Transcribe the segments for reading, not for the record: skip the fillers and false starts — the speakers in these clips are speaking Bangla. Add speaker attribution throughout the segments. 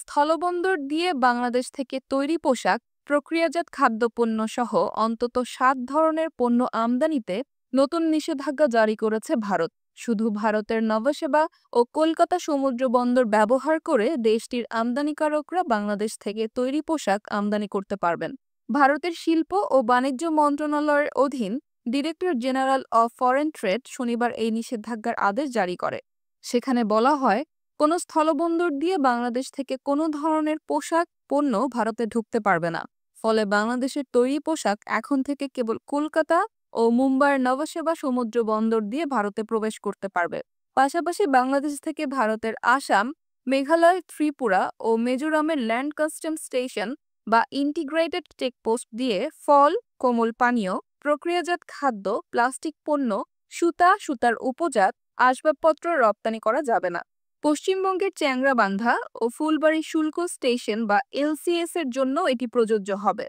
Speaker 1: স্থলবন্দর দিয়ে বাংলাদেশ থেকে তৈরি পোশাক, প্রক্রিয়াজাত খাদ্যপণ্য সহ অন্তত ৭ ধরনের পণ্য আমদানিতে নতুন নিষেধাজ্ঞা জারি করেছে ভারত। শুধু ভারতের নভোসেবা ও কলকাতা সমুদ্র বন্দর ব্যবহার করে দেশটির আমদানিকারকরা বাংলাদেশ থেকে তৈরি পোশাক আমদানি করতে পারবেন। ভারতের শিল্প ও বাণিজ্য মন্ত্রণালয়ের অধীন director general of foreign trade শনিবার এই নিষেধাজ্ঞার আদেশ জারি করে। সেখানে বলা হয়, কোনো স্থলবন্দর দিয়ে বাংলাদেশ থেকে কোনো ধরনের পোশাক পণ্য ভারতে ঢুকতে পারবে না। ফলে বাংলাদেশের তৈরি পোশাক এখন থেকে কেবল কলকাতা ও মুম্বাইয়ের নভোসেবা সমুদ্র বন্দর দিয়ে ভারতে প্রবেশ করতে পারবে। পাশাপাশি বাংলাদেশ থেকে ভারতের আসাম, মেঘালয়, ত্রিপুরা ও মিজোরামের ল্যান্ড কাস্টম স্টেশন বা ইন্টিগ্রেটেড চেকপোস্ট দিয়ে ফল, কোমল পানীয়, প্রক্রিয়াজাত খাদ্য, প্লাস্টিক পণ্য, সুতা, সুতার উপজাত, আসবাবপত্র রপ্তানি করা যাবে না। পশ্চিমবঙ্গের চ্যাংড়াবান্ধা ও ফুলবাড়ী শুল্ক স্টেশন বা এলসিএস এর জন্য এটি প্রযোজ্য হবে।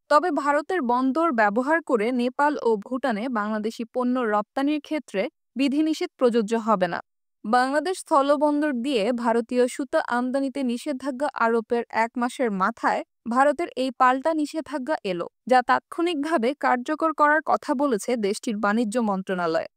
Speaker 1: তবে ভারতের বন্দর ব্যবহার করে নেপাল ও ভুটানে বাংলাদেশি পণ্য রপ্তানির ক্ষেত্রে বিধিনিষেধ প্রযোজ্য হবে না। বাংলাদেশ স্থলবন্দর দিয়ে ভারতীয় সুতা আমদানিতে নিষেধাজ্ঞা আরোপের ১ মাসের মাথায় ভারতের এই পাল্টা নিষেধাজ্ঞা এলো, যা তাৎক্ষণিকভাবে কার্যকর করার কথা বলেছে দেশটির বাণিজ্য মন্ত্রণালয়।